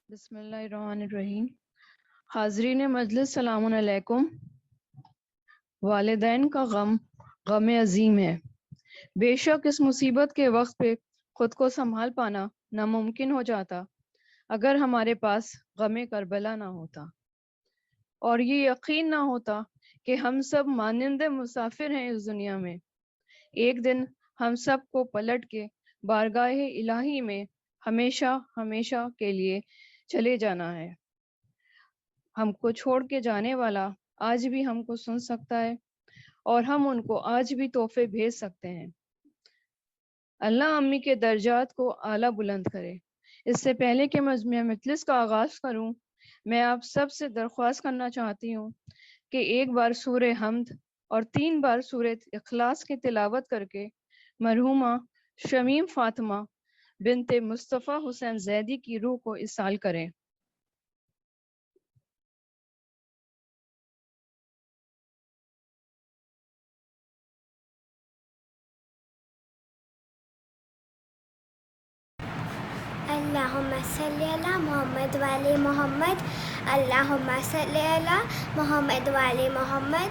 بسم اللہ الرحمن الرحیم۔ حاضرین مجلس سلام علیکم۔ والدین کا غم عظیم ہے۔ بے شک اس مصیبت کے وقت پہ خود کو سنبھال پانا ناممکن ہو جاتا اگر ہمارے پاس غم کربلا نہ ہوتا، اور یہ یقین نہ ہوتا کہ ہم سب مانند مسافر ہیں اس دنیا میں۔ ایک دن ہم سب کو پلٹ کے بارگاہ الہی میں ہمیشہ ہمیشہ کے لیے چلے جانا ہے۔ ہم کو چھوڑ کے جانے والا آج بھی ہم کو سن سکتا ہے، اور ہم ان کو آج بھی تحفے بھیج سکتے ہیں۔ اللہ امی کے درجات کو اعلیٰ بلند کرے۔ اس سے پہلے کہ میں مجلس کا آغاز کروں، میں آپ سب سے درخواست کرنا چاہتی ہوں کہ ایک بار سورہ حمد اور 3 بار سورہ اخلاص کی تلاوت کر کے مرحومہ شمیم فاطمہ بنت مصطفیٰ حسین زیدی کی روح کو اصال کریں۔ اللہم صلی علی محمد وعلی محمد، اللہم صلی علی محمد وعلی محمد،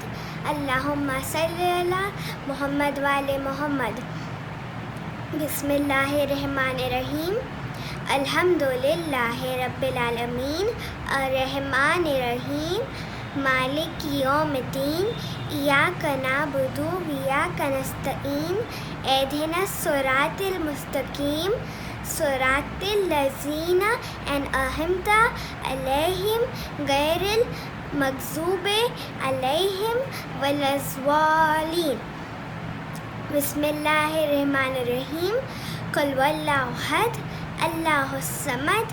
اللہم صلی علی محمد وعلی محمد۔ بسم اللہ الرحمن الرحیم۔ الحمدللہ رب العالمین، الرحمن الرحیم، مالک یوم الدین، ایاک نعبد و ایاک نستعین، اہدنا الصراط المستقیم، صراط الذین انعمت علیہم غیر المغضوب علیہم ولا الضالین۔ بسم اللہ الرحمن الرحیم۔ قل هو اللہ احد، اللہ الصمد،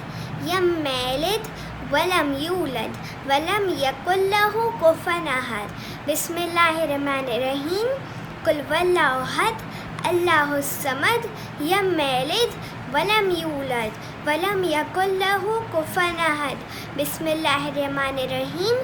لم یلد ولم یولد ولم یکن له کفوا احد۔ بسم اللہ الرحمن الرحیم۔ قل هو اللہ احد، اللہ الصمد، لم یلد ولم یولد ولم یکن له کفوا احد۔ بسم اللہ الرحمن الرحیم۔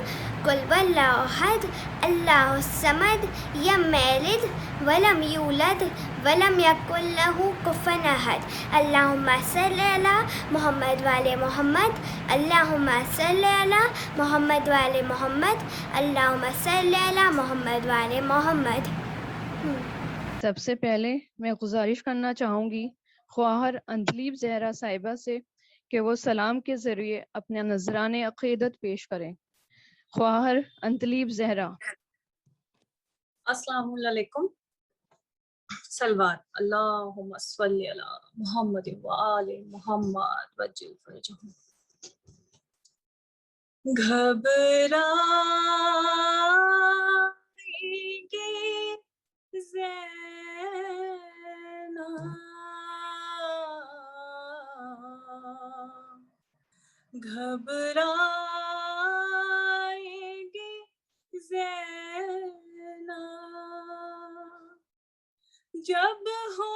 قل هو اللہ احد، اللہ الصمد، لم یلد ولم یولد ولم یکن له کفوا احد۔ اللہم صلی علی محمد وعلی محمد، اللہم صلی علی محمد وعلی محمد، اللہم صلی علی محمد وعلی محمد۔ سب سے پہلے میں گزارش کرنا چاہوں گی خواہر اندلیب زہرا صاحبہ سے کہ وہ سلام کے ذریعے اپنا نذران عقیدت پیش کریں۔ خواہر اندلیب زہرا۔ السلام علیکم۔ سلوات۔ اللہم صلی علی محمد وآل محمد وجل فرجہم۔ گھبرائیں گی زینب، گھبرائیں گی زینب، جب ہو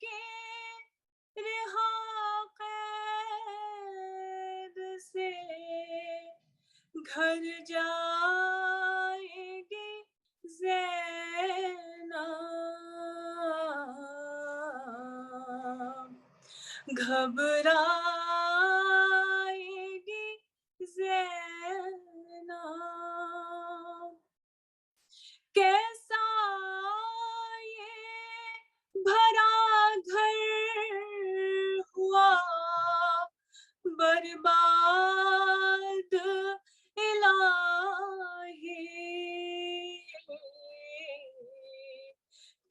کے رہا قید سے گھر جائے گی زینب، گھبرائے گی زینب، کیسا یہ بھرا گھر ہوا برباد الہی،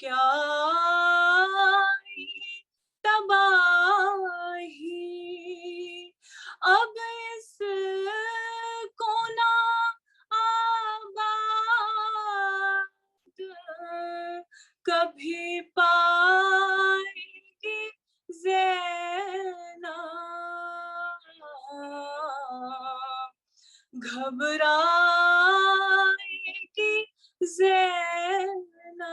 کیا تباہی، اب اس کو نہ آباد کبھی پائے گی زینب، گھبرائے گی زینب،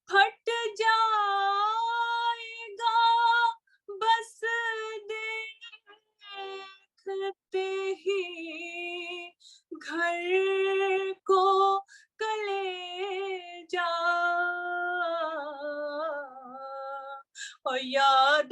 پھٹ جائے گا بس دیکھتے ہی گھر کو کلیجا، اور یاد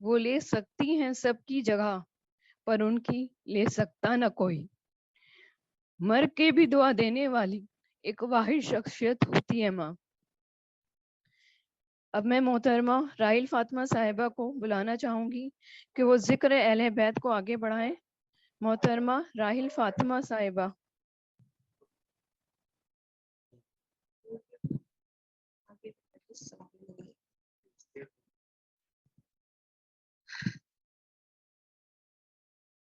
وہ لے سکتی ہیں سب کی جگہ پر ان کی لے سکتا نہ کوئی. مر کے بھی دعا دینے والی ایک واحد شخصیت ہوتی ہے ماں. اب میں محترمہ راحیل فاطمہ صاحبہ کو بلانا چاہوں گی کہ وہ ذکر اہل بیت کو آگے بڑھائیں. محترمہ راحیل فاطمہ صاحبہ.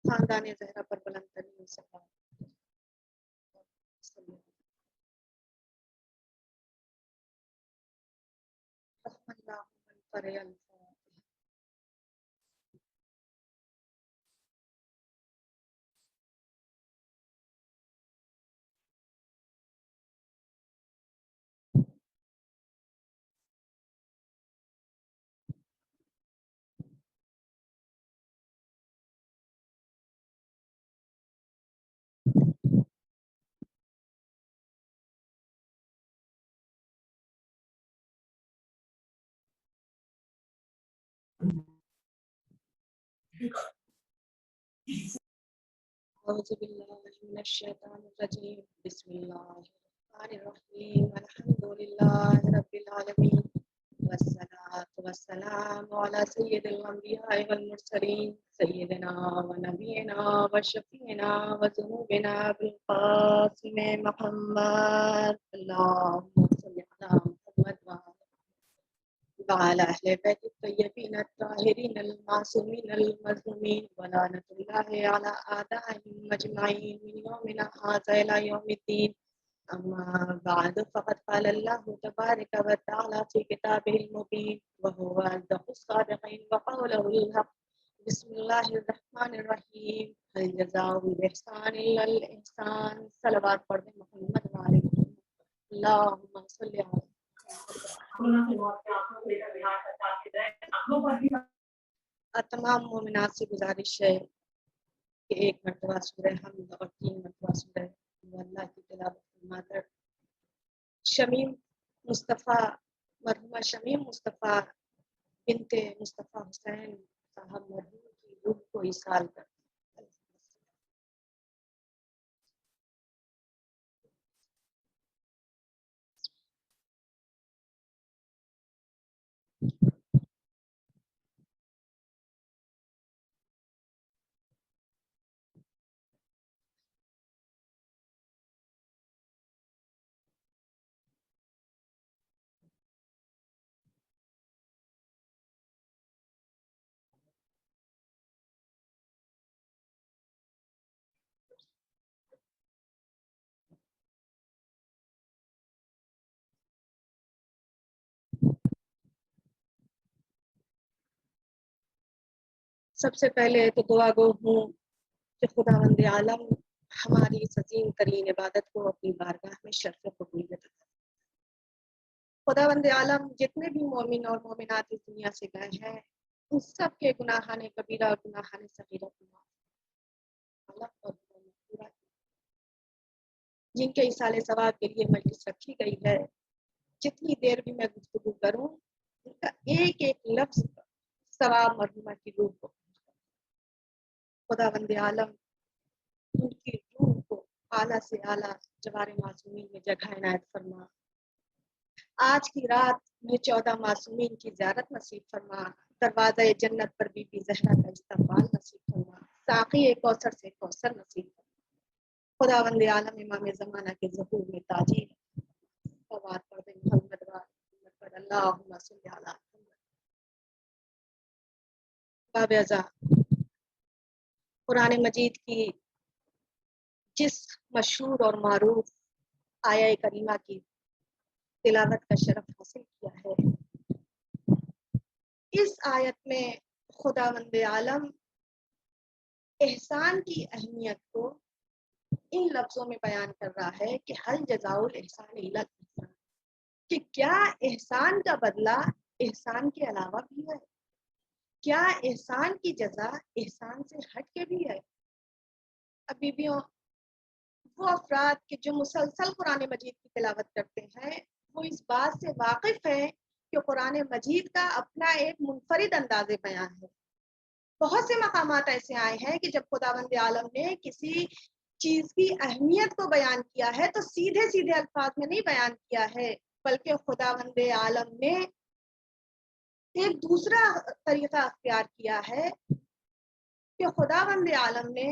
خاندان زہرا پر بلند ترین سلام. رحم اللہ من قرئ الفاتحہ. اعوذ باللہ من الشیطان الرجیم. بسم اللہ الرحمن الرحیم. الحمد للہ رب العالمین والصلاة والسلام علی سید الانبیاء والمرسلین سیدنا و نبینا و شفیعنا و ذنوبنا بالقاسم محمد. اللہم صلی علی محمد وعلى أهل بيت الطيبين الطاهرين المعصومين المظلومين ولعنة الله على أعدائهم أجمعين من يومنا هذا إلى يوم الدين. أما بعد فقد قال الله تبارك وتعالى في كتابه المبين وهو أصدق الصادقين وقوله الحق. بسم الله الرحمن الرحيم. هل جزاء الإحسان إلا الإحسان. صلوات پڑھ محمد وعلى محمد. اللهم صل على تمام مومنات سے گزارش ہے کہ ایک مرتبہ سورہ حمد اور 3 مرتبہ سورہ اللہ کی تلاوت فرما کر شمیم مصطفیٰ مرحومہ شمیم مصطفیٰ بنت مصطفیٰ حسین صاحب مرحوم کی روح کو ایصال کر. سب سے پہلے تو دعا گو ہوں کہ خداوند عالم ہماری اس عظیم ترین عبادت کو اپنی بارگاہ میں شرف قبولیت عطا فرمائے. خداوند عالم جتنے بھی مومن اور مومنات اس دنیا سے گئے ہیں ان سب کے گناہان کبیرہ اور گناہان صغیرہ کو معاف اور پورا جن کے ایصال ثواب کے لیے مجلس رکھی گئی ہے. جتنی دیر بھی میں گفتگو کروں ان کا ایک ایک لفظ ثواب مرحومہ کی روح کو. خداوند عالم ان کی روح کو اعلیٰ سے اعلیٰ جوار معصومین میں جگہ عنایت فرما. آج کی رات میں 14 معصومین کی زیارت نصیب فرما. دروازہ جنت پر بی بی زہرا کا استقبال نصیب فرما. ساقی کوثر سے کوثر نصیب فرما. خداوند عالم امام زمانہ کے ظہور میں تاجیل فوات پڑھ دیں محمد پر. اللہم صلی علی محمد. باب ازا قرآن مجید کی جس مشہور اور معروف آیہ کریمہ کی تلاوت کا شرف حاصل کیا ہے، اس آیت میں خداوند عالم احسان کی اہمیت کو ان لفظوں میں بیان کر رہا ہے کہ حل جزاء الاحسان الا الاحسان، کہ کیا احسان کا بدلہ احسان کے علاوہ بھی ہے؟ کیا احسان کی جزا احسان سے ہٹ کے بھی ہے؟ اب بیویوں، وہ افراد کہ جو مسلسل قرآن مجید کی تلاوت کرتے ہیں وہ اس بات سے واقف ہیں کہ قرآن مجید کا اپنا ایک منفرد انداز بیان ہے. بہت سے مقامات ایسے آئے ہیں کہ جب خداوند عالم نے کسی چیز کی اہمیت کو بیان کیا ہے تو سیدھے سیدھے الفاظ میں نہیں بیان کیا ہے، بلکہ خداوند عالم نے ایک دوسرا طریقہ اختیار کیا ہے کہ خداوند عالم نے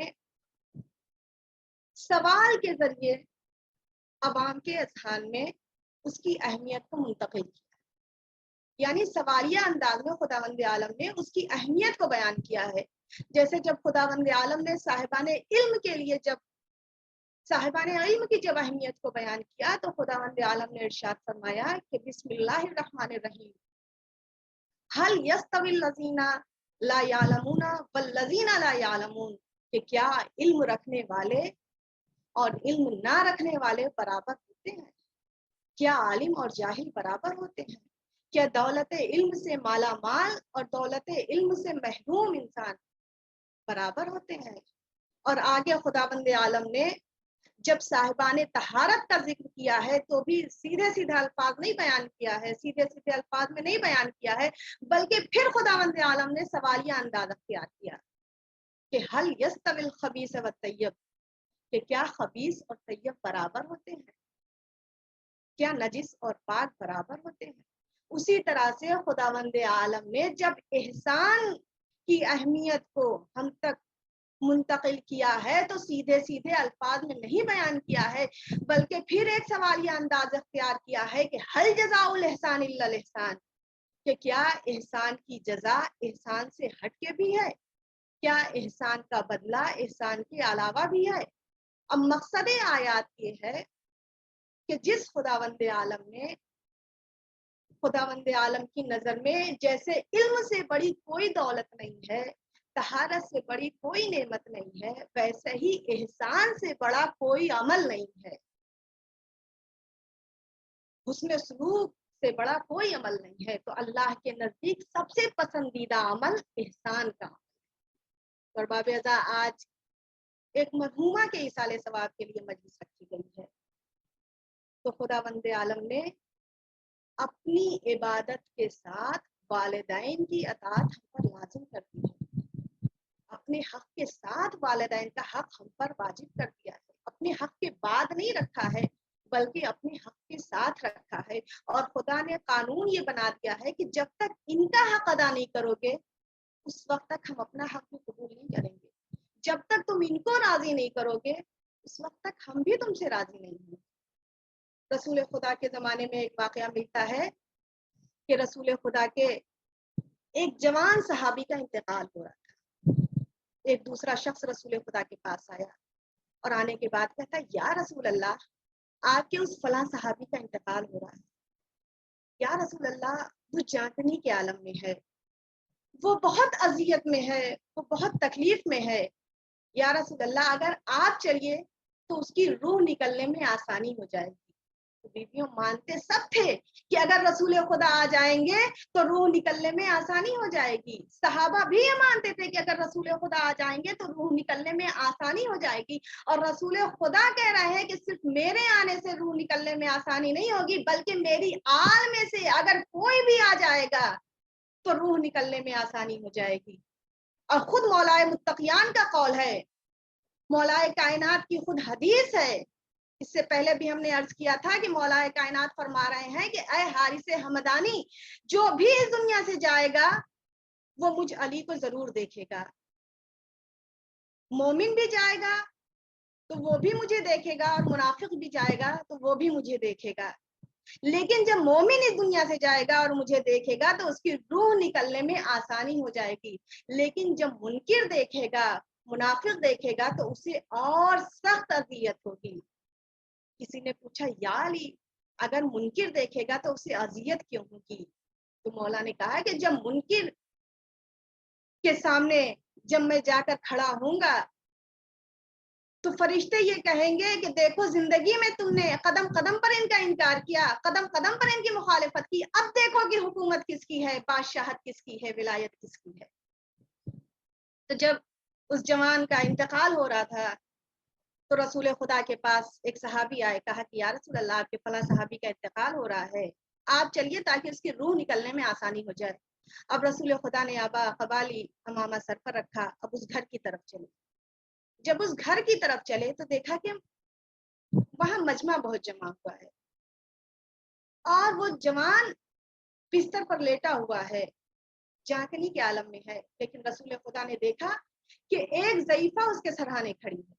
سوال کے ذریعے عوام کے اذہان میں اس کی اہمیت کو منتقل کیا، یعنی سوالیہ انداز میں خداوند عالم نے اس کی اہمیت کو بیان کیا ہے۔ جیسے جب خداوند عالم نے صاحبان علم کے لیے صاحبان علم کی جب اہمیت کو بیان کیا تو خداوند عالم نے ارشاد فرمایا کہ بسم اللہ الرحمن الرحیم هل يستوي الذین لا يعلمون والذین لا يعلمون، کہ کیا علم رکھنے والے اور علم نہ رکھنے والے برابر ہوتے ہیں؟ کیا عالم اور جاہل برابر ہوتے ہیں؟ کیا دولت علم سے مالا مال اور دولت علم سے محروم انسان برابر ہوتے ہیں؟ اور آگے خداوند عالم نے جب صاحبان طہارت کا ذکر کیا ہے تو بھی سیدھے سیدھے الفاظ نہیں بیان کیا ہے، سیدھے سیدھے الفاظ میں نہیں بیان کیا ہے، بلکہ پھر خداوند عالم نے سوالیہ انداز اختیار کیا کہ حل یستوی الخبیث والطیب، کہ کیا خبیث اور طیب برابر ہوتے ہیں؟ کیا نجس اور پاک برابر ہوتے ہیں؟ اسی طرح سے خداوند عالم نے جب احسان کی اہمیت کو ہم تک منتقل کیا ہے تو سیدھے سیدھے الفاظ میں نہیں بیان کیا ہے، بلکہ پھر ایک سوالیہ انداز اختیار کیا ہے کہ حل جزاء الاحسان الا الاحسان، کہ کیا احسان کی جزا احسان سے ہٹ کے بھی ہے؟ کیا احسان کا بدلہ احسان کے علاوہ بھی ہے؟ اب مقصد آیات یہ ہے کہ جس خداوند عالم کی نظر میں جیسے علم سے بڑی کوئی دولت نہیں ہے، طہارت سے بڑی کوئی نعمت نہیں ہے، ویسے ہی احسان سے بڑا کوئی عمل نہیں ہے، حسن سلوک سے بڑا کوئی عمل نہیں ہے۔ تو اللہ کے نزدیک سب سے پسندیدہ عمل احسان کا عمل ہے۔ اور باب ازا آج ایک مرحومہ کے ایصال ثواب کے لیے مجلس رکھی گئی ہے، تو خداوند عالم نے اپنی عبادت کے ساتھ والدین کی اطاعت ہم پر لازم کر دی ہے، اپنے حق کے ساتھ والدین کا حق ہم پر واجب کر دیا ہے، اپنے حق کے بعد نہیں رکھا ہے بلکہ اپنے حق کے ساتھ رکھا ہے۔ اور خدا نے قانون یہ بنا دیا ہے کہ جب تک ان کا حق ادا نہیں کرو گے اس وقت تک ہم اپنا حق بھی قبول نہیں کریں گے، جب تک تم ان کو راضی نہیں کرو گے اس وقت تک ہم بھی تم سے راضی نہیں ہوں گے۔ رسول خدا کے زمانے میں ایک واقعہ ملتا ہے کہ رسول خدا کے ایک جوان صحابی کا انتقال ہو رہا تھا، ایک دوسرا شخص رسول خدا کے پاس آیا اور آنے کے بعد کہتا یا رسول اللہ آپ کے اس فلاں صحابی کا انتقال ہو رہا ہے، یا رسول اللہ وہ جانکنی کے عالم میں ہے، وہ بہت اذیت میں ہے، وہ بہت تکلیف میں ہے، یا رسول اللہ اگر آپ چلیے تو اس کی روح نکلنے میں آسانی ہو جائے گی۔ تو بیویوں مانتے سب تھے کہ اگر رسول خدا آ جائیں گے تو روح نکلنے میں آسانی ہو جائے گی، صحابہ بھی یہ مانتے تھے کہ اگر رسول خدا آ جائیں گے تو روح نکلنے میں آسانی ہو جائے گی، اور رسول خدا کہہ رہے ہیں کہ صرف میرے آنے سے روح نکلنے میں آسانی نہیں ہوگی بلکہ میری آل میں سے اگر کوئی بھی آ جائے گا تو روح نکلنے میں آسانی ہو جائے گی۔ اور خود مولائے متقیان کا قول ہے، مولائے کائنات کی خود حدیث ہے، اس سے پہلے بھی ہم نے عرض کیا تھا کہ مولائے کائنات فرما رہے ہیں کہ اے حارث حمدانی جو بھی اس دنیا سے جائے گا وہ مجھ علی کو ضرور دیکھے گا، مومن بھی جائے گا تو وہ بھی مجھے دیکھے گا اور منافق بھی جائے گا تو وہ بھی مجھے دیکھے گا، لیکن جب مومن اس دنیا سے جائے گا اور مجھے دیکھے گا تو اس کی روح نکلنے میں آسانی ہو جائے گی، لیکن جب منکر دیکھے گا منافق دیکھے گا تو اسے اور سخت اذیت ہوگی۔ کسی نے پوچھا یا علی اگر منکر دیکھے گا تو اسے اذیت کیوں ہوگی؟ تو مولا نے کہا کہ جب منکر کے سامنے جب میں جا کر کھڑا ہوں گا تو فرشتے یہ کہیں گے کہ دیکھو زندگی میں تم نے قدم قدم پر ان کا انکار کیا، قدم قدم پر ان کی مخالفت کی، اب دیکھو کہ حکومت کس کی ہے، بادشاہت کس کی ہے، ولایت کس کی ہے۔ تو جب اس جوان کا انتقال ہو رہا تھا تو رسول خدا کے پاس ایک صحابی آئے، کہا کہ یا رسول اللہ آپ کے فلاں صحابی کا انتقال ہو رہا ہے، آپ چلیے تاکہ اس کی روح نکلنے میں آسانی ہو جائے۔ اب رسول خدا نے آبا قبالی امامہ سر پر رکھا، اب اس گھر کی طرف چلے. جب اس گھر کی طرف چلے تو دیکھا کہ وہاں مجمع بہت جمع ہوا ہے اور وہ جوان بستر پر لیٹا ہوا ہے، جاگنی کے عالم میں ہے. لیکن رسول خدا نے دیکھا کہ ایک ضعیفہ اس کے سرہانے کھڑی ہے.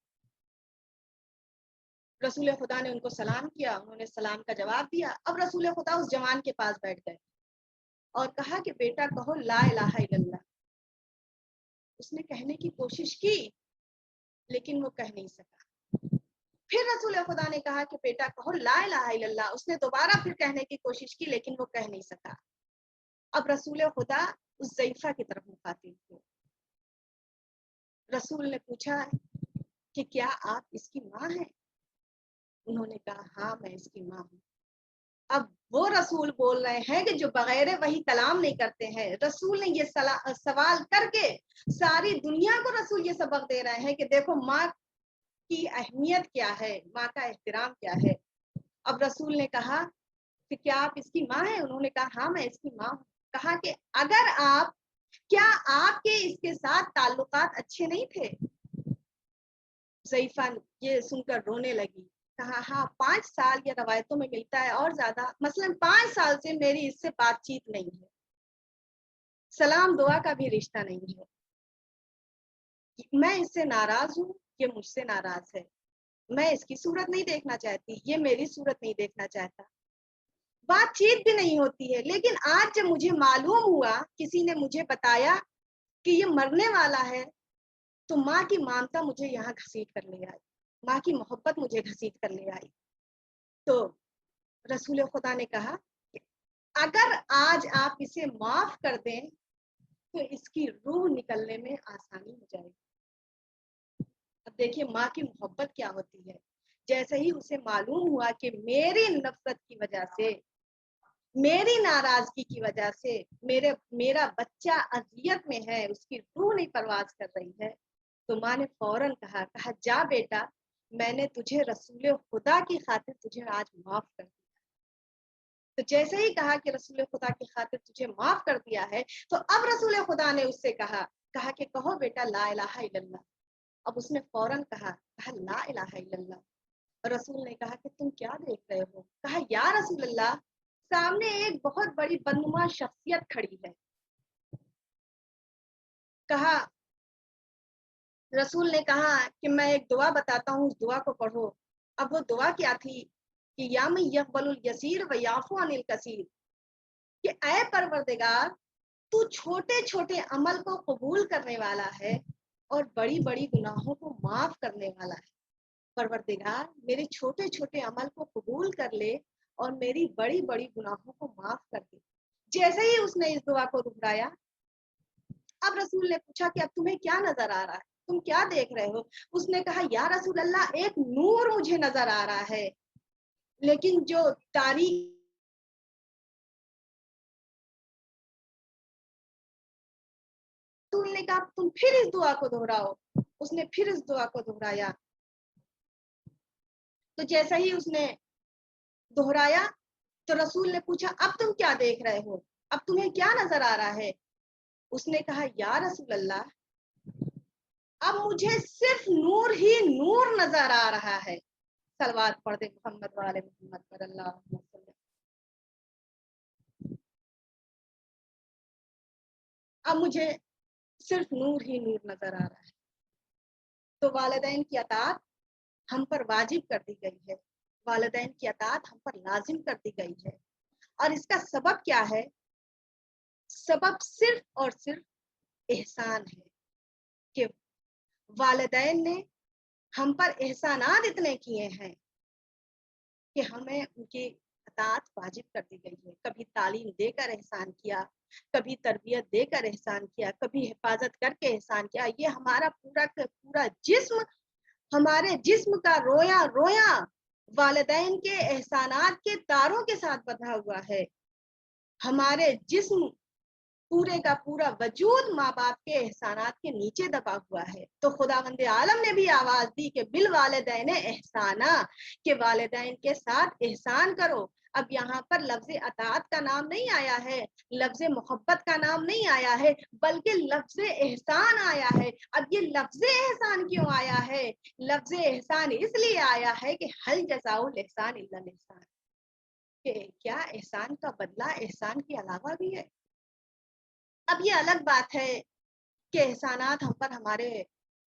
رسول خدا نے ان کو سلام کیا، انہوں نے سلام کا جواب دیا. اب رسول خدا اس جوان کے پاس بیٹھ گئے اور کہا کہ بیٹا کہو لا الہ الا اللہ. اس نے کہنے کی کوشش کی لیکن وہ کہہ نہیں سکا. پھر رسول خدا نے کہا کہ بیٹا کہو لا الہ الا اللہ. اس نے دوبارہ پھر کہنے کی کوشش کی لیکن وہ کہہ نہیں سکا. اب رسول خدا اس ضعیفہ کی طرف مخاطب ہوئے. رسول نے پوچھا کہ کیا آپ اس کی ماں ہیں؟ انہوں نے کہا ہاں میں اس کی ماں ہوں. اب وہ رسول بول رہے ہیں کہ جو بغیر وہی کلام نہیں کرتے ہیں. رسول نے یہ سوال کر کے ساری دنیا کو رسول یہ سبق دے رہے ہیں کہ دیکھو ماں کی اہمیت کیا ہے، ماں کا احترام کیا ہے. اب رسول نے کہا کہ کیا آپ اس کی ماں ہیں؟ انہوں نے کہا ہاں میں اس کی ماں ہوں. کہا کہ اگر کیا آپ کے اس کے ساتھ تعلقات اچھے نہیں تھے؟ ضعیفہ یہ سن کر رونے لگی. کہا ہاں 5 سال یہ روایتوں میں ملتا ہے اور زیادہ، مثلا 5 سال سے میری اس سے بات چیت نہیں ہے، سلام دعا کا بھی رشتہ نہیں ہے. میں اس سے ناراض ہوں، یہ مجھ سے ناراض ہے. میں اس کی صورت نہیں دیکھنا چاہتی، یہ میری صورت نہیں دیکھنا چاہتا. بات چیت بھی نہیں ہوتی ہے. لیکن آج جب مجھے معلوم ہوا، کسی نے مجھے بتایا کہ یہ مرنے والا ہے، تو ماں کی مامتا مجھے یہاں گھسیٹ کر لے آئی، ماں کی محبت مجھے گھسیٹ کر لے آئی. تو رسول خدا نے کہا کہ اگر آج آپ اسے معاف کر دیں تو اس کی روح نکلنے میں آسانی ہو جائے گی. اب دیکھیے ماں کی محبت کیا ہوتی ہے. جیسے ہی اسے معلوم ہوا کہ میری نفرت کی وجہ سے، میری ناراضگی کی وجہ سے میرا بچہ اذیت میں ہے، اس کی روح نہیں پرواز کر رہی ہے، تو ماں نے فوراً کہا جا بیٹا، میں نے تجھے رسول خدا کی خاطر تجھے آج معاف کر دیا. تو جیسے ہی کہا کہ رسول خدا کی خاطر تجھے معاف کر دیا ہے، تو اب رسول خدا نے اس سے کہا کہ کہو بیٹا لا الہ الا اللہ. اب اس نے فوراً کہا لا الہ الا اللہ. رسول نے کہا کہ تم کیا دیکھ رہے ہو؟ کہا یا رسول اللہ سامنے ایک بہت بڑی بدنما شخصیت کھڑی ہے. کہا رسول نے کہا کہ میں ایک دعا بتاتا ہوں، اس دعا کو پڑھو. اب وہ دعا کیا تھی کہ یا من یقبل الیسیر و یعفو عن الکثیر، کہ اے پروردگار تو چھوٹے چھوٹے عمل کو قبول کرنے والا ہے اور بڑی بڑی گناہوں کو معاف کرنے والا ہے. پروردگار میرے چھوٹے چھوٹے عمل کو قبول کر لے اور میری بڑی بڑی گناہوں کو معاف کر دے. جیسے ہی اس نے اس دعا کو دہرایا، اب رسول نے پوچھا کہ اب تمہیں کیا نظر آ رہا ہے، تم کیا دیکھ رہے ہو؟ اس نے کہا یا رسول اللہ ایک نور مجھے نظر آ رہا ہے، لیکن جو تاریخ رسول نے کہا تم پھر اس دعا کو دہراؤ. اس نے پھر اس دعا کو دہرایا. تو جیسا ہی اس نے دہرایا تو رسول نے پوچھا اب تم کیا دیکھ رہے ہو، اب تمہیں کیا نظر آ رہا ہے؟ اس نے کہا یا رسول اللہ اب مجھے صرف نور ہی نور نظر آ رہا ہے. صلوات پڑھ دے محمد والے محمد پر اللہم صلی. اب مجھے صرف نور ہی نور نظر آ رہا ہے. تو والدین کی اطاعت ہم پر واجب کر دی گئی ہے، والدین کی اطاعت ہم پر لازم کر دی گئی ہے. اور اس کا سبب کیا ہے؟ سبب صرف اور صرف احسان ہے کہ والدین نے ہم پر احسانات اتنے کیے ہیں کہ ہمیں ان کی اطاعت واجب کر دی گئی ہے. کبھی تعلیم دے کر احسان کیا، کبھی تربیت دے کر احسان کیا، کبھی حفاظت کر کے احسان کیا. یہ ہمارا پورا جسم، ہمارے جسم کا رویا رویا والدین کے احسانات کے تاروں کے ساتھ بندھا ہوا ہے. ہمارے جسم پورے کا پورا وجود ماں باپ کے احسانات کے نیچے دبا ہوا ہے. تو خداوند عالم نے بھی آواز دی کہ بالوالدین احسانہ، کہ والدین کے ساتھ احسان کرو. اب یہاں پر لفظ اطاعت کا نام نہیں آیا ہے، لفظ محبت کا نام نہیں آیا ہے، بلکہ لفظ احسان آیا ہے. اب یہ لفظ احسان کیوں آیا ہے؟ لفظ احسان اس لیے آیا ہے کہ حل جزاء الاحسان الا الاحسان، کہ کیا احسان کا بدلہ احسان کے علاوہ بھی ہے. اب یہ الگ بات ہے کہ احسانات ہم پر ہمارے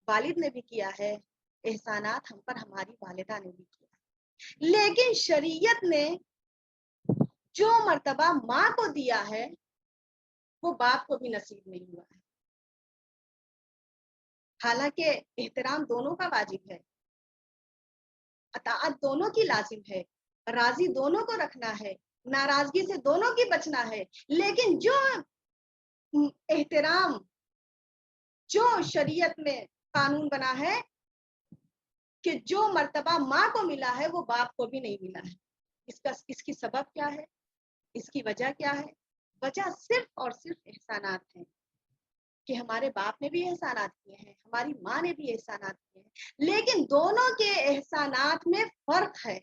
والد نے بھی کیا ہے، احسانات ہم پر ہماری والدہ نے بھی کیا ہے، لیکن شریعت نے جو مرتبہ ماں کو دیا ہے وہ باپ کو بھی نصیب نہیں ہوا ہے. حالانکہ احترام دونوں کا واجب ہے، اطاعت دونوں کی لازم ہے، راضی دونوں کو رکھنا ہے، ناراضگی سے دونوں کی بچنا ہے. لیکن جو احترام جو شریعت میں قانون بنا ہے کہ جو مرتبہ ماں کو ملا ہے وہ باپ کو بھی نہیں ملا ہے. اس کی سبب کیا ہے؟ اس کی وجہ کیا ہے؟ وجہ صرف اور صرف احسانات ہیں، کہ ہمارے باپ نے بھی احسانات کیے ہیں، ہماری ماں نے بھی احسانات کیے ہیں، لیکن دونوں کے احسانات میں فرق ہے.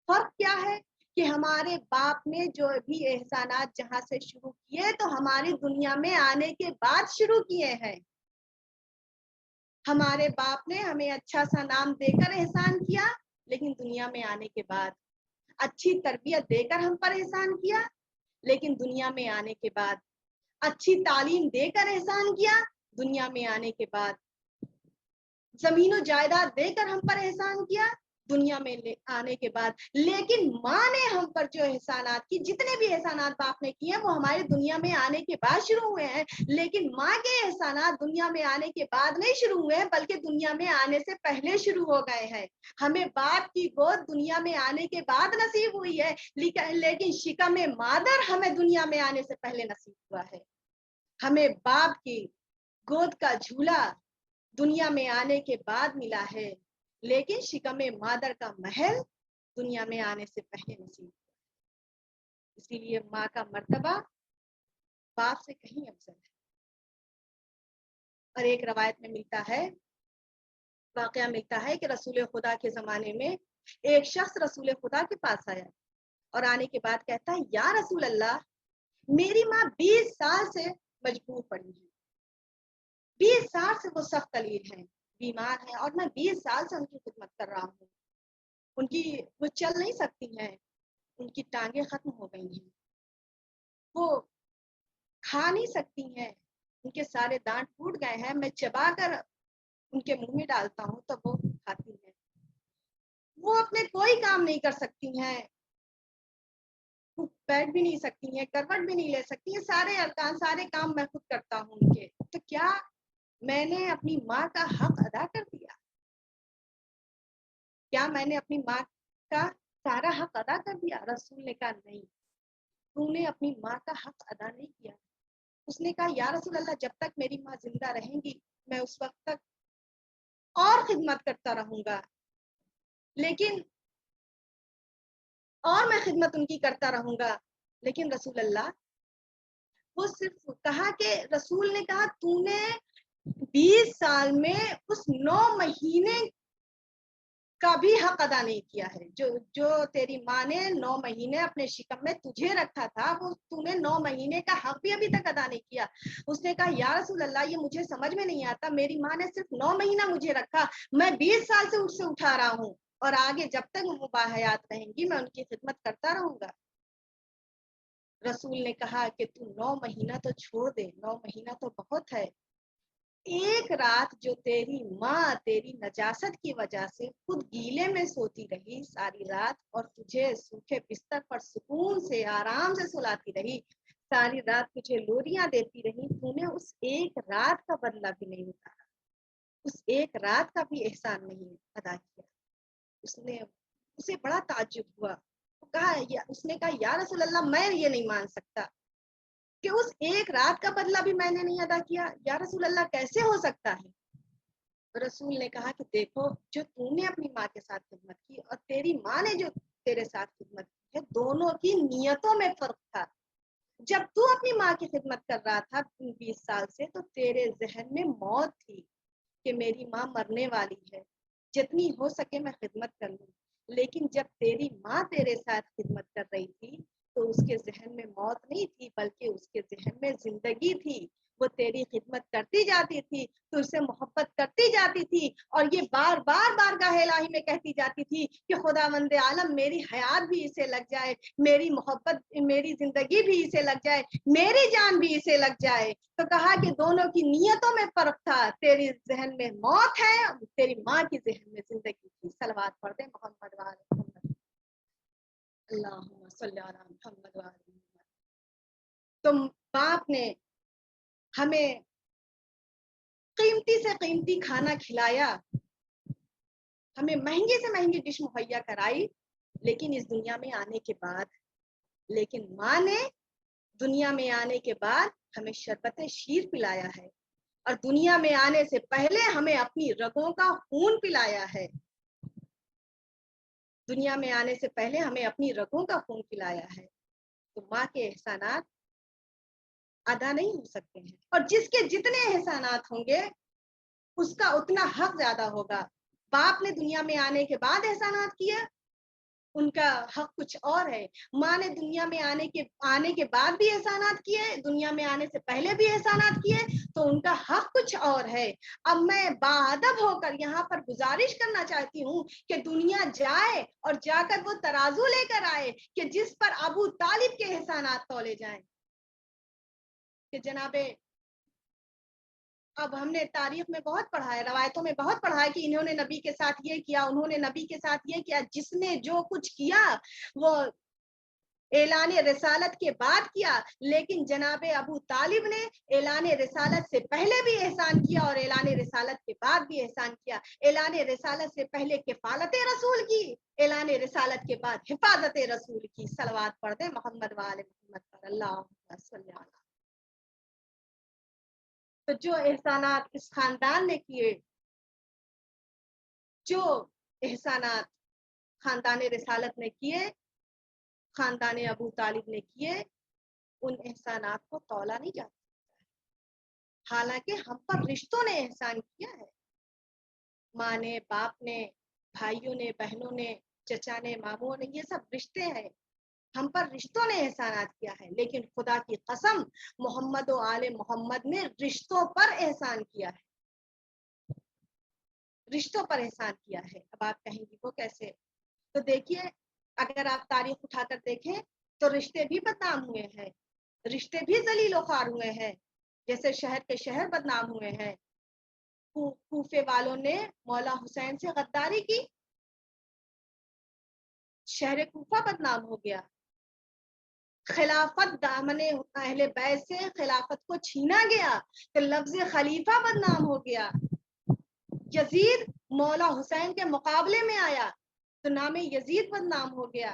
فرق کیا ہے؟ کہ ہمارے باپ نے جو بھی احسانات جہاں سے شروع کیے تو ہماری دنیا میں آنے کے بعد شروع کیے ہیں. ہمارے باپ نے ہمیں اچھا سا نام دے کر احسان کیا، لیکن دنیا میں آنے کے بعد اچھی تربیت دے کر ہم پر احسان کیا، لیکن دنیا میں آنے کے بعد اچھی تعلیم دے کر احسان کیا، دنیا میں آنے کے بعد زمین و جائیداد دے کر ہم پر احسان کیا، دنیا میں آنے کے بعد. لیکن ماں نے ہم پر جو احسانات کی، جتنے بھی احسانات باپ نے کیے وہ ہماری دنیا میں آنے کے بعد شروع ہوئے ہیں. لیکن ماں کے احسانات دنیا میں آنے کے بعد نہیں شروع ہوئے ہیں، بلکہ دنیا میں آنے سے پہلے شروع ہو گئے ہیں. ہمیں باپ کی گود دنیا میں آنے کے بعد نصیب ہوئی ہے، لیکن شکم مادر ہمیں دنیا میں آنے سے پہلے نصیب ہوا ہے. ہمیں باپ کی گود کا جھولا دنیا میں آنے کے بعد ملا ہے، لیکن شکم مادر کا محل دنیا میں آنے سے پہلے نصیب ہوا. اسی لیے ماں کا مرتبہ باپ سے کہیں افضل ہے. اور ایک روایت میں ملتا ہے، واقعہ ملتا ہے کہ رسول خدا کے زمانے میں ایک شخص رسول خدا کے پاس آیا اور آنے کے بعد کہتا ہے، یا رسول اللہ، میری ماں 20 سال سے مجبور پڑی ہے، 20 سال سے وہ سخت قلیل ہیں، بیمار ہیں، اور میں 20 سال سے ان کی خدمت کر رہا ہوں. وہ چل نہیں سکتی ہیں، ان کی ٹانگیں ختم ہو گئی ہیں، وہ کھا نہیں سکتی ہیں، ان کے سارے دانت ٹوٹ گئے ہیں، میں چبا کر ان کے منہ میں ڈالتا ہوں تو وہ کھاتی ہیں. وہ اپنے کوئی کام نہیں کر سکتی ہیں، بیٹھ بھی نہیں سکتی ہیں، کروٹ بھی نہیں لے سکتی ہیں، سارے ارکان سارے کام میں خود کرتا ہوں ان کے. تو کیا میں نے اپنی ماں کا حق ادا کر دیا؟ کیا میں نے اپنی ماں کا سارا حق ادا کر دیا؟ رسول نے کہا نہیں، تم نے اپنی ماں کا حق ادا نہیں کیا. اس نے کہا، یا رسول اللہ، جب تک میری ماں زندہ رہیں گی میں اس وقت تک اور خدمت کرتا رہوں گا، لیکن اور میں خدمت ان کی کرتا رہوں گا. لیکن رسول اللہ، وہ صرف کہا کہ رسول نے کہا تو نے 20 سال میں اس 9 مہینے کا بھی حق ادا نہیں کیا ہے. جو تیری ماں نے 9 مہینے اپنے شکم میں تجھے رکھا تھا، وہ تو نے 9 مہینے کا حق بھی ابھی تک ادا نہیں کیا. اس نے کہا، یا رسول اللہ، یہ مجھے سمجھ میں نہیں آتا، میری ماں نے صرف 9 مہینہ مجھے رکھا، میں 20 سال سے اس سے اٹھا رہا ہوں، اور آگے جب تک وہ باحیات رہیں گی میں ان کی خدمت کرتا رہوں گا. رسول نے کہا کہ تو 9 مہینہ تو چھوڑ دے، 9 مہینہ تو بہت ہے. ایک رات جو تیری ماں تیری نجاست کی وجہ سے خود گیلے میں سوتی رہی ساری رات، اور تجھے سوکھے بستر پر سکون سے آرام سے سلاتی رہی، ساری رات تجھے لوریاں دیتی رہی، تو نے اس ایک رات کا بدلہ بھی نہیں اتارا، اس ایک رات کا بھی احسان نہیں ادا کیا. اسے بڑا تعجب ہوا. اس نے کہا، یا رسول اللہ، میں یہ نہیں مان سکتا کہ اس ایک رات کا بدلہ بھی میں نے نہیں ادا کیا. یا رسول اللہ، کیسے ہو سکتا ہے؟ رسول نے کہا کہ دیکھو، جو تو نے اپنی ماں کے ساتھ خدمت کی اور تیری ماں نے جو تیرے ساتھ خدمت کی ہے، دونوں کی نیتوں میں فرق تھا. جب تو اپنی ماں کی خدمت کر رہا تھا 20 سال سے تو تیرے ذہن میں موت تھی کہ میری ماں مرنے والی ہے، جتنی ہو سکے میں خدمت کر لوں. لیکن جب تیری ماں تیرے ساتھ خدمت کر رہی تھی تو اس کے ذہن میں موت نہیں تھی بلکہ اس کے ذہن میں زندگی تھی. وہ تیری خدمت کرتی جاتی تھی تو اس سے محبت کرتی جاتی تھی اور یہ بار بار بارگاہ الہی میں کہتی جاتی تھی کہ خداوند عالم میری حیات بھی اسے لگ جائے، میری محبت میری زندگی بھی اسے لگ جائے، میری جان بھی اسے لگ جائے. تو کہا کہ دونوں کی نیتوں میں فرق تھا. تیری ذہن میں موت ہے، تیری ماں کی ذہن میں زندگی تھی. صلوات پڑھ دیں محمد وآل محمد. اللہم صلی علی محمد وآل محمد. تو باپ نے ہمیں قیمتی سے قیمتی کھانا کھلایا، ہمیں مہنگی سے مہنگی ڈش مہیا کرائی، لیکن اس دنیا میں آنے کے بعد لیکن ماں نے دنیا میں آنے کے بعد ہمیں شربت شیر پلایا ہے اور دنیا میں آنے سے پہلے ہمیں اپنی رگوں کا خون پلایا ہے. دنیا میں آنے سے پہلے ہمیں اپنی رگوں کا خون پلایا ہے. تو ماں کے احسانات ادا نہیں ہو سکتے ہیں اور جس کے جتنے احسانات ہوں گے اس کا اتنا حق زیادہ ہوگا. باپ نے دنیا میں آنے کے بعد احسانات کیے، ان کا حق کچھ اور ہے. ماں نے دنیا میں آنے کے بعد بھی احسانات کیے، دنیا میں آنے سے پہلے بھی احسانات کیے، تو ان کا حق کچھ اور ہے. اب میں باادب ہو کر یہاں پر گزارش کرنا چاہتی ہوں کہ دنیا جائے اور جا کر وہ ترازو لے کر آئے کہ جس پر ابو طالب کے احسانات تولے جائیں. کہ جناب اب ہم نے تاریخ میں بہت پڑھا ہے، روایتوں میں بہت پڑھا ہے کہ انہوں نے نبی کے ساتھ یہ کیا، انہوں نے نبی کے ساتھ یہ کیا. جس نے جو کچھ کیا وہ اعلان رسالت کے بعد کیا، لیکن جناب ابو طالب نے اعلان رسالت سے پہلے بھی احسان کیا اور اعلان رسالت کے بعد بھی احسان کیا. اعلان رسالت سے پہلے کفالت رسول کی، اعلان رسالت کے بعد حفاظت رسول کی. صلوات پڑھ دیں محمد وآل محمد پر. اللہم صلی علی. تو جو احسانات اس خاندان نے کیے، جو احسانات خاندان رسالت نے کیے، خاندان ابو طالب نے کیے، ان احسانات کو تولا نہیں جا سکتا. حالانکہ ہم پر رشتوں نے احسان کیا ہے، ماں نے، باپ نے، بھائیوں نے، بہنوں نے، چچا نے، ماموں نے، یہ سب رشتے ہیں. ہم پر رشتوں نے احسانات کیا ہے، لیکن خدا کی قسم محمد و آل محمد نے رشتوں پر احسان کیا ہے، رشتوں پر احسان کیا ہے. اب آپ کہیں گی وہ کیسے؟ تو دیکھیے اگر آپ تاریخ اٹھا کر دیکھیں تو رشتے بھی بدنام ہوئے ہیں، رشتے بھی ذلیل و خوار ہوئے ہیں. جیسے شہر کے شہر بدنام ہوئے ہیں. کوفے والوں نے مولا حسین سے غداری کی، شہر کوفہ بدنام ہو گیا. خلافت دامن اہل بیت سے خلافت کو چھینا گیا تو لفظ خلیفہ بدنام ہو گیا. یزید مولا حسین کے مقابلے میں آیا تو نام یزید بدنام ہو گیا.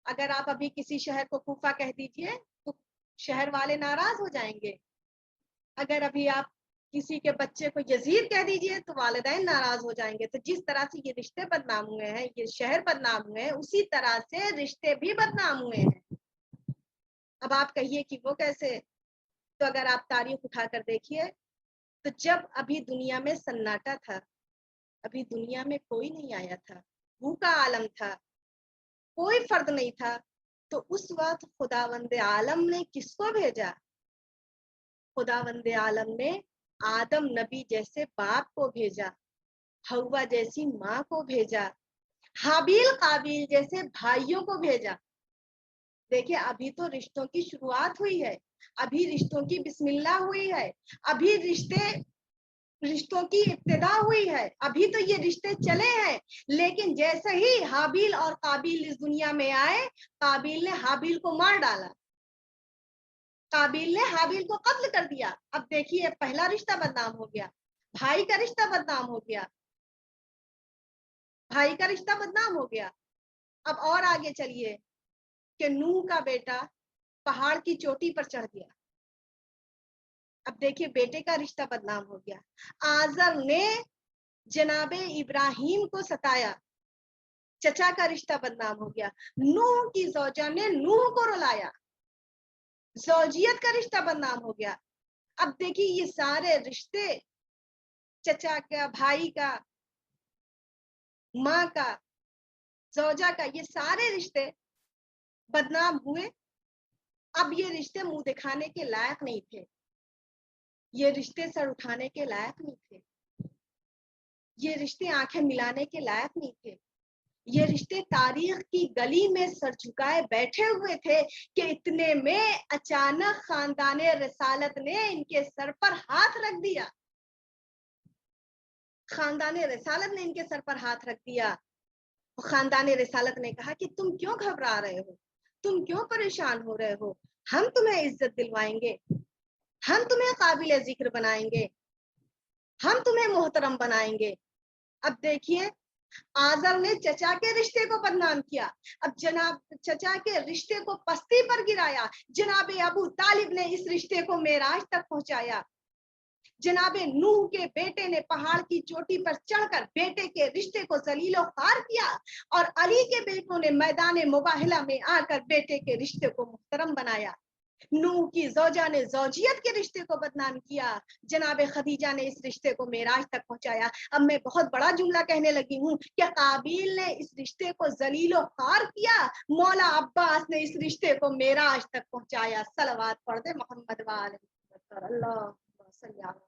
اگر آپ ابھی کسی شہر کو کوفہ کہہ دیجئے تو شہر والے ناراض ہو جائیں گے. اگر ابھی آپ کسی کے بچے کو یزید کہہ دیجئے تو والدین ناراض ہو جائیں گے. تو جس طرح سے یہ رشتے بدنام ہوئے ہیں، یہ شہر بدنام ہوئے ہیں، اسی طرح سے رشتے بھی بدنام ہوئے ہیں. اب آپ کہیے کہ وہ کیسے؟ تو اگر آپ تاریخ اٹھا کر دیکھیے تو جب ابھی دنیا میں سناٹا تھا، ابھی دنیا میں کوئی نہیں آیا تھا، بھوکا عالم تھا، کوئی فرد نہیں تھا، تو اس وقت خداوند عالم نے کس کو بھیجا؟ خداوند عالم نے آدم نبی جیسے باپ کو بھیجا، حوا جیسی ماں کو بھیجا، حابیل قابیل جیسے بھائیوں کو بھیجا. دیکھیں ابھی تو رشتوں کی شروعات ہوئی ہے، ابھی رشتوں کی بسم اللہ ہوئی ہے، ابھی رشتوں کی ابتدا ہوئی ہے، ابھی تو یہ رشتے چلے ہیں. لیکن جیسے ہی حابیل اور قابیل اس دنیا میں آئے، قابیل نے حابیل کو مار ڈالا، قابیل نے حابیل کو قتل کر دیا. اب دیکھیے پہلا رشتہ بدنام ہو گیا، بھائی کا رشتہ بدنام ہو گیا، بھائی کا رشتہ بدنام ہو گیا. اب اور آگے چلیے کہ نوح کا بیٹا پہاڑ کی چوٹی پر چڑھ گیا. اب دیکھیے بیٹے کا رشتہ بدنام ہو گیا. آزر نے جناب ابراہیم کو ستایا، چچا کا رشتہ بدنام ہو گیا. نوح کی زوجہ نے نوح کو رلایا. زوجیت کا رشتہ بدنام ہو گیا. اب دیکھیے یہ سارے رشتے چچا کا, بھائی کا, ماں کا, زوجہ کا, یہ سارے رشتے بدنام ہوئے. اب یہ رشتے منہ دکھانے کے لائق نہیں تھے, یہ رشتے سر اٹھانے کے لائق نہیں تھے, یہ رشتے آنکھیں ملانے کے لائق نہیں تھے. یہ رشتے تاریخ کی گلی میں سر جھکائے بیٹھے ہوئے تھے کہ اتنے میں اچانک خاندان رسالت نے ان کے سر پر ہاتھ رکھ دیا. خاندان رسالت نے ان کے سر پر ہاتھ رکھ دیا. خاندان رسالت نے کہا کہ تم کیوں گھبرا رہے ہو, تم کیوں پریشان ہو رہے ہو, ہم تمہیں عزت دلوائیں گے, ہم تمہیں قابل ذکر بنائیں گے, ہم تمہیں محترم بنائیں گے. اب دیکھیے آزر نے چچا کے رشتے کو بدنام کیا, اب جناب چچا کے رشتے کو پستی پر گرایا. جناب ابو طالب نے اس رشتے کو معراج تک پہنچایا. جناب نوح کے بیٹے نے پہاڑ کی چوٹی پر چڑھ کر بیٹے کے رشتے کو ذلیل و خوار کیا, اور علی کے بیٹوں نے میدان مباہلہ میں آ کر بیٹے کے رشتے کو محترم بنایا. نوح کی زوجہ نے زوجیت کے رشتے کو بدنام کیا. جناب خدیجہ نے اس رشتے کو معراج تک پہنچایا. اب میں بہت بڑا جملہ کہنے لگی ہوں کہ قابیل نے اس رشتے کو ذلیل و خوار کیا, مولا عباس نے اس رشتے کو معراج تک پہنچایا. صلوات پڑھ دے محمد وآل محمد. اللہ صلی اللہ.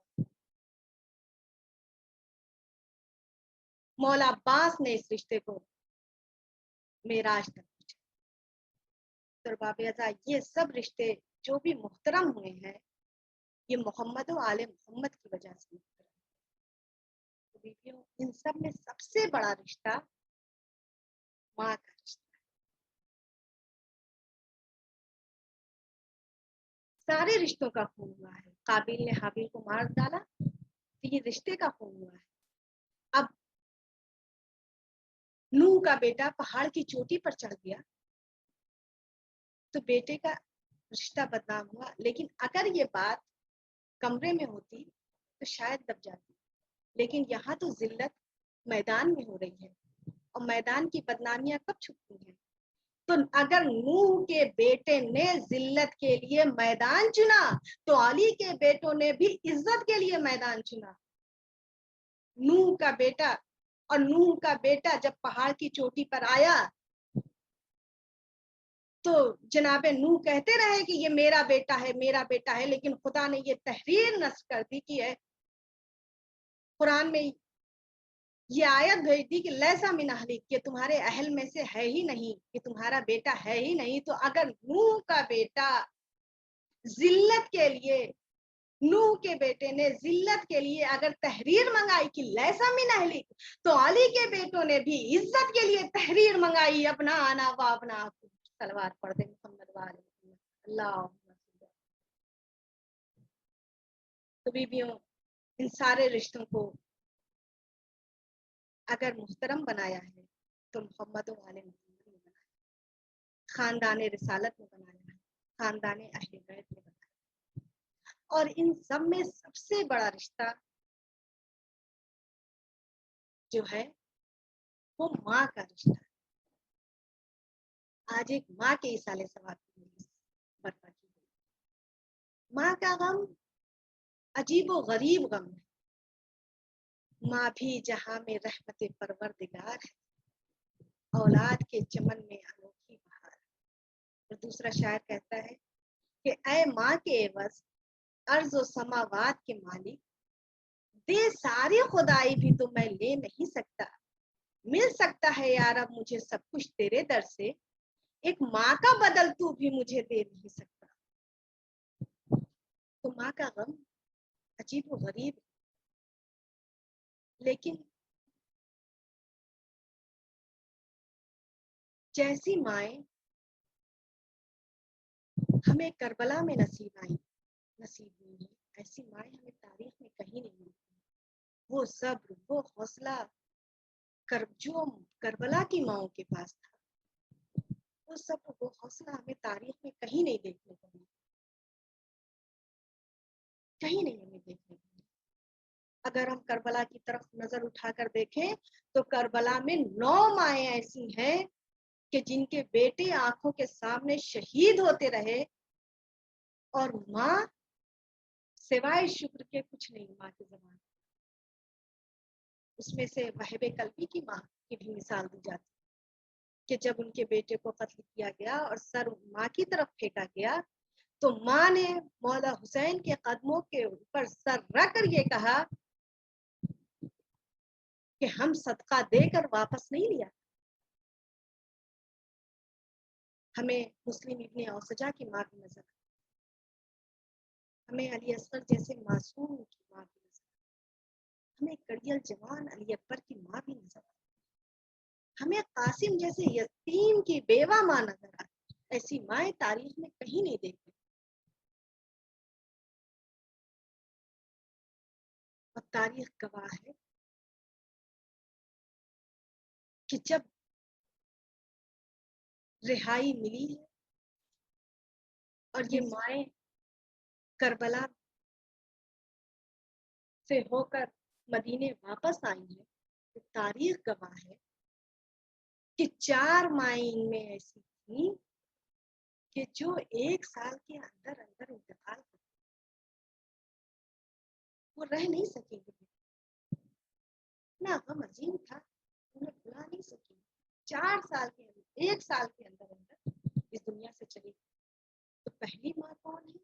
مولا عباس نے اس رشتے کو معراج تک پہنچایا. باب ازا یہ سب رشتے جو بھی محترم ہوئے ہیں یہ محمد و آل محمد کی وجہ سے محترم. ان سب میں سب سے بڑا رشتہ ماں کا رشتہ. سارے رشتوں کا خون ہوا ہے. قابیل نے حابیل کو مار ڈالا تو یہ رشتے کا خون ہوا ہے. اب نوح کا بیٹا پہاڑ کی چوٹی پر چڑھ گیا تو بیٹے کا رشتہ بدنام ہوا. لیکن اگر یہ بات کمرے میں ہوتی تو شاید دب جاتی, لیکن یہاں تو ذلت میدان میں ہو رہی ہے, اور میدان کی بدنامیاں کب چھپتی ہیں. تو اگر نوح کے بیٹے نے ذلت کے لیے میدان چنا تو علی کے بیٹوں نے بھی عزت کے لیے میدان چنا. نوح کا بیٹا اور نوح کا بیٹا جب پہاڑ کی چوٹی پر آیا تو جناب نوح کہتے رہے کہ یہ میرا بیٹا ہے, میرا بیٹا ہے, لیکن خدا نے یہ تحریر نصب کر دی کہ قرآن میں یہ آیت بھیج دی کہ لیسا من اہلک, کہ تمہارے اہل میں سے ہے ہی نہیں, کہ تمہارا بیٹا ہے ہی نہیں. تو اگر نوح کا بیٹا ذلت کے لیے, نوح کے بیٹے نے ذلت کے لیے اگر تحریر منگائی کہ لیسا من اہلک, تو علی کے بیٹوں نے بھی عزت کے لیے تحریر منگائی اپنا آنا و اپنا. صلوات پڑھ دے محمد وآل محمد. اللہ. تو بیویوں ان سارے رشتوں کو اگر محترم بنایا ہے تو محمد و آل محمد نے بنایا, خاندان رسالت نے بنایا ہے, خاندان اہل بیت نے بنایا ہے. اور ان سب میں سب سے بڑا رشتہ جو ہے وہ ماں کا رشتہ ہے. آج ایک ماں کے اصالے ثواب کی مجلس برپا کی گئی. ماں کا غم عجیب و غریب غم ہے. ماں بھی جہاں میں رحمت پروردگار ہے, اولاد کے چمن میں انوکھی بہار ہے. اور دوسرا شاعر کہتا ہے کہ اے ماں کے عوض ارض و سماوات کے مالک, دے ساری خدائی بھی تو میں لے نہیں سکتا. مل سکتا ہے یار اب مجھے سب کچھ تیرے در سے, ایک ماں کا بدل تو بھی مجھے دے نہیں سکتا. تو ماں کا غم عجیب و غریب, لیکن جیسی مائیں ہمیں کربلا میں نصیب ہوئی ہیں, ایسی مائیں ہمیں تاریخ میں کہیں نہیں ملتی. وہ صبر, وہ حوصلہ جو کربلا کی ماؤں کے پاس تھا, وہ صبر, وہ حوصلہ ہمیں تاریخ میں کہیں نہیں دیکھنے کو ملا, کہیں نہیں ہمیں دیکھنے کو ملا. اگر ہم کربلا کی طرف نظر اٹھا کر دیکھیں تو کربلا میں 9 مائیں ایسی ہیں کہ جن کے بیٹے آنکھوں کے سامنے شہید ہوتے رہے, اور ماں سوائے شکر کے کچھ نہیں ماں کی زبان. اس میں سے وہب قلبی کی ماں کی بھی مثال دی جاتی کہ جب ان کے بیٹے کو قتل کیا گیا اور سر ماں کی طرف پھینکا گیا تو ماں نے مولا حسین کے قدموں کے اوپر سر رکھ کر یہ کہا کہ ہم صدقہ دے کر واپس نہیں لیا. ہمیں مسلم ابن اوسجا کی ماں بھی نظر آئی, ہمیں علی اصغر جیسے معصوم کی ماں بھی نظر آئی, ہمیں کڑیل جوان علی اکبر کی ماں بھی نظر آئی, ہمیں قاسم جیسے یتیم کی بیوہ ماں نظر آئی. ایسی مائیں تاریخ میں کہیں نہیں دیکھی. اور تاریخ گواہ ہے کہ جب رہائی ملی ہے اور یہ مائیں کربلا سے ہو کر مدینے واپس آئی ہیں تو تاریخ گواہ ہے کہ 4 مائیں ان میں ایسی تھیں کہ جو 1 سال کے اندر اندر انتقال کر وہ رہ نہیں سکیں گے. اتنا غم عظیم تھا انہیں بھلا نہیں سکی. 4 سال کے اندر 1 سال کے اندر اندر اس دنیا سے چلی گئی. تو پہلی ماں کون ہے؟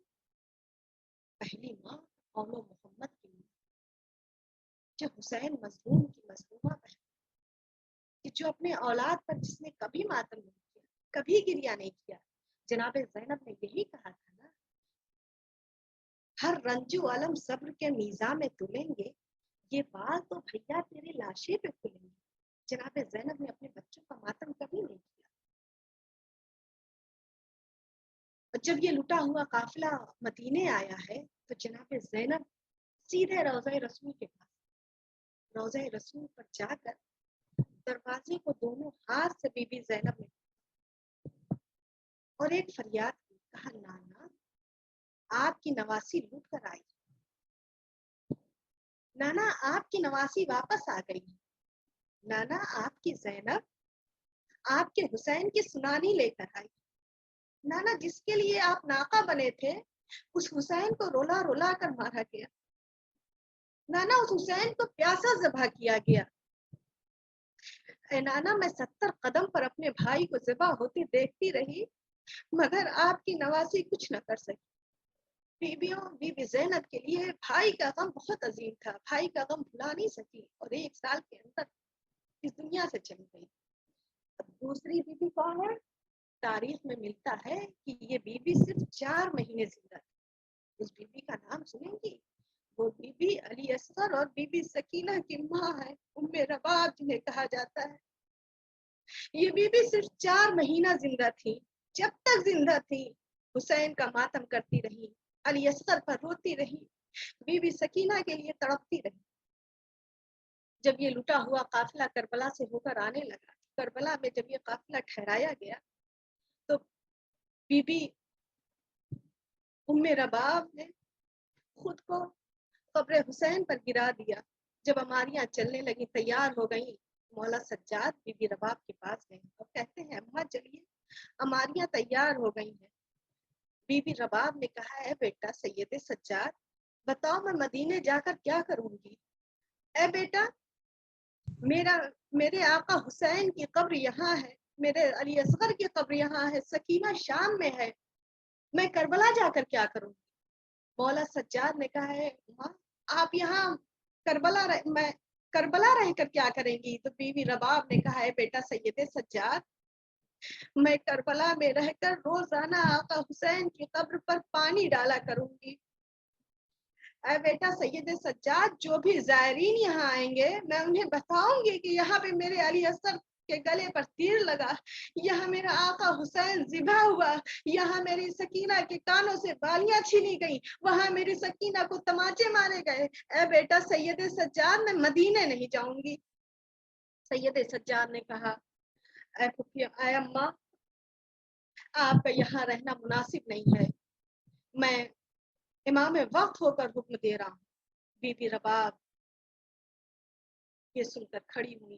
پہلی ماں قوم محمد کی ماں جو حسین مظلوم کی مظلومہ بہن کہ جو اپنے اولاد پر جس نے کبھی ماتم نہیں کیا, کبھی گریہ نہیں کیا. جناب زینب نے یہی کہا تھا نا, ہر رنج و الم صبر کے میزان میں تلیں گے, یہ بال تو بھیا تیرے لاشے پہ کھلیں گے. جناب زینب نے اپنے بچوں کا ماتم کبھی نہیں کیا. اور جب یہ لٹا ہوا قافلہ مدینے آیا ہے تو جناب زینب سیدھے روضہ رسول کے پاس, روضہ رسول پر جا کر دروازے کو دونوں ہاتھ سے بی بی زینب نے اور ایک فریاد کی, کہا نانا آپ کی نواسی لوٹ کر آئی, نانا آپ کی نواسی واپس آ گئی, نانا آپ کی زینب آپ کے حسین کی سنانی لے کر آئی, نانا جس کے لیے آپ ناقہ بنے تھے اس حسین کو رولا رولا کر مارا گیا, نانا اس حسین کو پیاسا ذبح کیا گیا. اے نانا میں 70 قدم پر اپنے بھائی کو ذبح ہوتے دیکھتی رہی مگر آپ کی نواسی کچھ نہ کر سکی. بی بی زینب کے لیے بھائی کا غم بہت عظیم تھا, بھائی کا غم بھلا نہیں سکی اور 1 سال کے اندر اس دنیا سے چلی گئی. اب دوسری بی بی کون ہے؟ تاریخ میں ملتا ہے کہ یہ بی بی صرف 4 مہینے زندہ تھی. اس بی بی کا نام سنیں گی, وہ بی بی علی اصغر اور بی بی سکینہ کی ماں ہے, ام رباب جنہیں کہا جاتا ہے. یہ بی بی صرف 4 مہینہ زندہ تھی. جب تک زندہ تھی حسین کا ماتم کرتی رہی, علی اصغر پر روتی رہی, بی بی سکینہ کے لیے تڑپتی رہی. جب یہ لٹا ہوا قافلہ کربلا سے ہو کر آنے لگا, کربلا میں جب یہ قافلہ ٹھہرایا گیا تو بی بی ام رباب نے خود کو قبر حسین پر گرا دیا. جب اماریاں چلنے لگی, تیار ہو گئیں, مولا سجاد بی بی رباب کے پاس گئے اور کہتے ہیں اماں چلیے اماریاں تیار ہو گئی ہیں. بی بی رباب نے کہا ہے بیٹا سید سجاد بتاؤ میں مدینے جا کر کیا کروں گی. اے بیٹا میرے آقا حسین کی قبر یہاں ہے, میرے علی اصغر کی قبر یہاں ہے, سکینہ شام میں ہے, میں کربلا جا کر کیا کروں گی. مولا سجاد نے کہا ہے ماں آپ یہاں کربلا رہ کر کیا کریں گی. تو بی بی رباب نے کہا ہے بیٹا سید سجاد میں کربلا میں رہ کر روزانہ آقا حسین کی قبر پر پانی ڈالا کروں گی. اے بیٹا سید سجاد جو بھی زائرین یہاں آئیں گے میں انہیں بتاؤں گی کہ یہاں پہ میرے علی اصغر کے گلے پر تیر لگا, یہاں میرا آقا حسین ذبح ہوا, یہاں میری سکینہ کے کانوں سے بالیاں چھینی گئیں, وہاں میری سکینہ کو تماچے مارے گئے. اے بیٹا سید سجاد میں مدینے نہیں جاؤں گی. سید سجاد نے کہا اے اماں آپ کا یہاں رہنا مناسب نہیں ہے, میں امام وقت ہو کر حکم دے رہا ہوں. بی بی رباب یہ سن کر کھڑی ہوئی,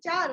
4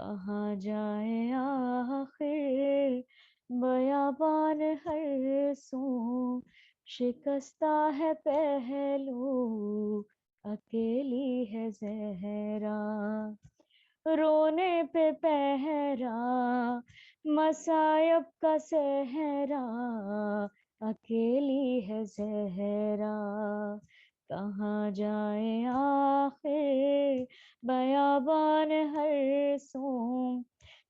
کہاں جائے آخر بیابان ہر سو، شکستہ ہے پہلو اکیلی ہے زہرا، رونے پہ پہرا مصائب کا صحرا، اکیلی ہے زہرا، کہاں جائے آخر بیابان ہر سو،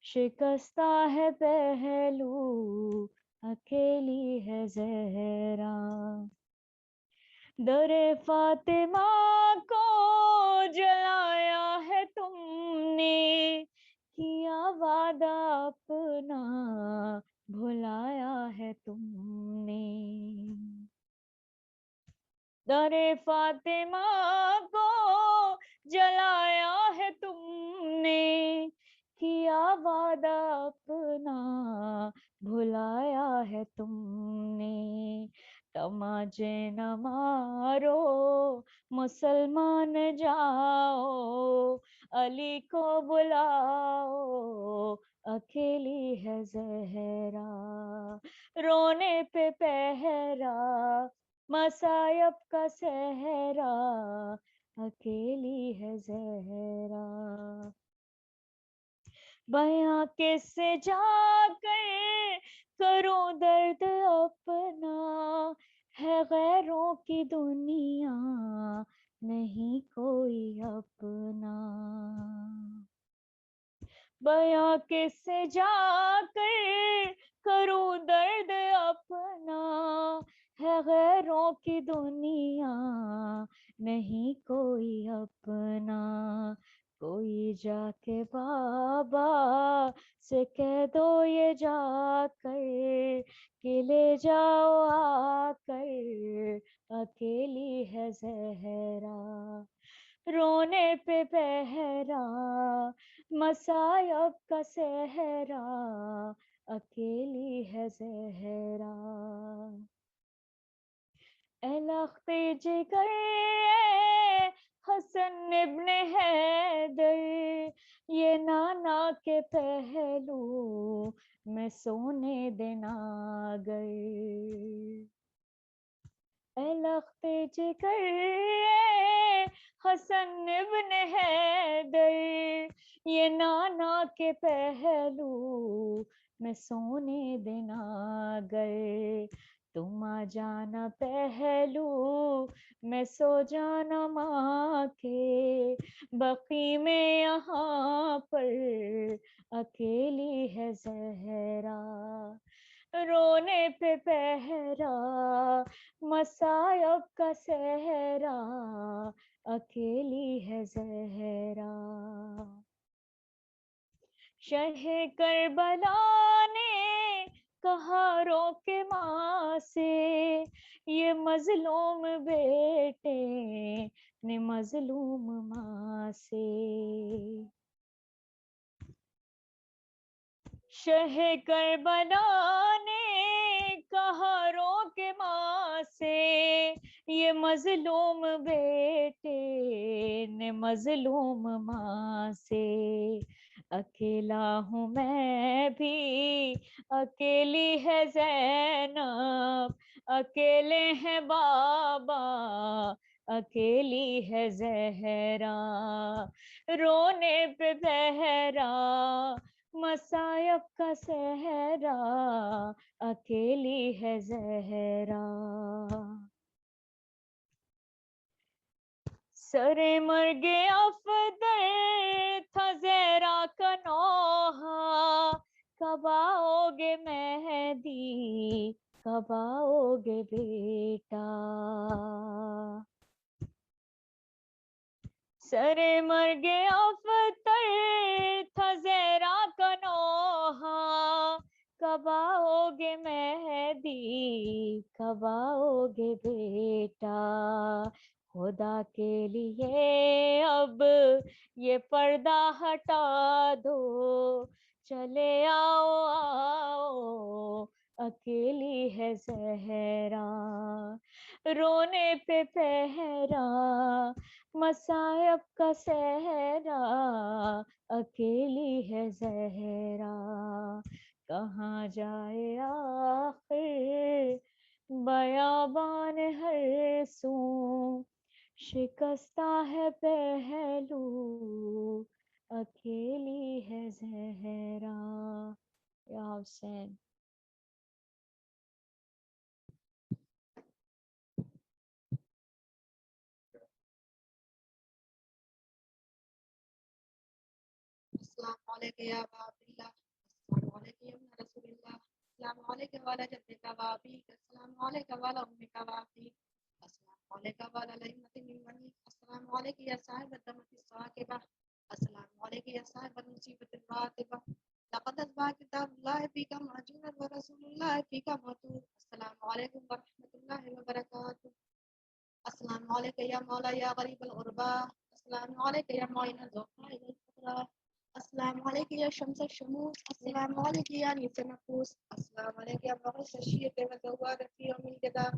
شکستہ ہے پہلو اکیلی ہے زہرا، در فاطمہ کو جلایا ہے تم نے، کیا وعدہ اپنا بھلایا ہے تم نے، در فاطمہ کو جلایا ہے تم نے، کیا وعدہ اپنا بھلایا ہے تم نے، تماچے نہ مارو مسلمان جاؤ، علی کو بلاؤ اکیلی ہے زہرا، رونے پہ پہرا مصائب کا صحرا، اکیلی ہے زہرا، بیاں کس سے جا کر کروں درد اپنا، ہے غیروں کی دنیا نہیں کوئی اپنا، بیاں کس سے جا کر کروں درد اپنا، ہے غیروں کی دنیا نہیں کوئی اپنا، کوئی جا کے بابا سے کہہ دو یہ جا کر کہ لے جاؤ آ کر اکیلی ہے زہرا، رونے پہ پہرا مصائب کا صحرا، اکیلی ہے زہرا، اے لخت جگر اے حسن ابن حیدر، یہ نانا کے پہلو میں سونے دینا گر، اے لخت جگر اے حسن ابن حیدر، یہ نانا کے پہلو میں سونے دینا گر، تم آ جانا پہلو میں سو جانا ماں کے بقی میں، یہاں پر اکیلی ہے زہرا، رونے پہ پہرا مصائب کا صحرا، اکیلی ہے زہرا، شہ کربلا نے کہا رو کے ماں سے، یہ مظلوم بیٹے نے مظلوم ماں سے، شہ کربلا نے کہا رو کے ماں سے، یہ مظلوم بیٹے نے مظلوم ماں سے، اکیلا ہوں میں بھی اکیلی ہے زینب، اکیلے ہیں بابا اکیلی ہے زہرا، رونے پہ پہرا مصائب کا صحرا، اکیلی ہے زہرا، سرے مرگ افدر تھا زہرا کا نوحہ، کب آؤ گے مہدی کب آؤ گے بیٹا، سرے مرگ افدر تھا زہرا کا نوحہ، کب آؤ گے مہدی کب آؤ گے بیٹا، خدا کے لیے اب یہ پردہ ہٹا دو، چلے آؤ آؤ اکیلی ہے زہرا، رونے پہ پہرا مصائب کا صحرا، اکیلی ہے زہرا، کہاں جائے آخر بیابان ہر سو، شکستہ ہے پہلو اکیلی ہے زہرا. یا حسین. السلام علیکم یا ابا عبداللہ، السلام علیکم یا ابن رسول اللہ، السلام علیکم والا جدک و ابیک، السلام علیکم والا امک و ابیک، السلام علیکم والا الائمۃ من بنیک، السلام علیکم یا صاحب الدمۃ الثاقبہ، السلام علیکم یا صاحب المصیبۃ الراتبہ، لقد اصبح کتاب اللہ فیک مہجورا ورسول اللہ فیک مہجور، السلام علیکم ورحمۃ اللہ وبرکاتہ. السلام علیکم یا مولا یا غریب الغربا، السلام علیکم یا معین الذوقاء والفقراء، السلام علیکم یا شمس الشموس، السلام علیکم یا انیس النفوس، السلام علیکم یا مغرس الشیعۃ وزوار فی یوم الجزا،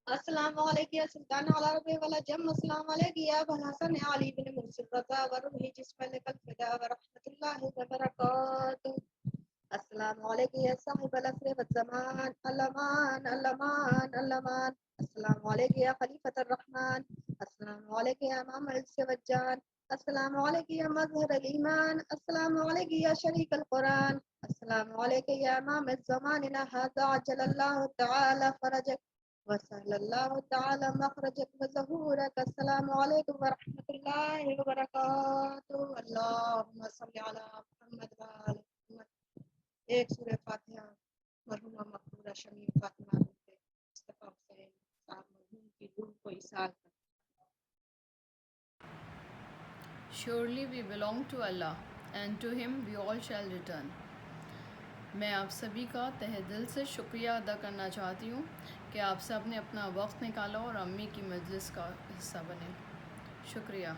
السلام علیکم یا سلطان العرب والعجم، السلام علیکم یا ابا الحسن علی بن مرسل رضا وروحی جسم لک الفدا ورحمۃ اللہ وبرکاتہ. السلام علیکم یا صاحب العصر والزمان، الامان الامان الامان، السلام علیکم یا خلیفۃ الرحمن، السلام علیکم یا امام الانس والجان، السلام علیکم یا مظہر الایمان، السلام علیکم یا شریک القرآن، السلام علیکم یا امام الزمان هذا عجل اللہ تعالی فرجک وسهل اللہ تعالی مخرجک وظہورک، السلام علیکم ورحمۃ اللہ وبرکاتہ. اللہم صلی علی محمد وآل محمد. ایک سورہ فاتحہ مرحومہ مقبولہ شمیم فاطمہ بنت مصطفیٰ حسین صاحب مرحوم کی روح کو ایصال کرتا. Surely we belong to Allah and to Him we all shall return. میں آپ سبھی کا تہہ دل سے شکریہ ادا کرنا چاہتی ہوں کہ آپ سب نے اپنا وقت نکالا اور امی کی مجلس کا حصہ بنے. شکریہ.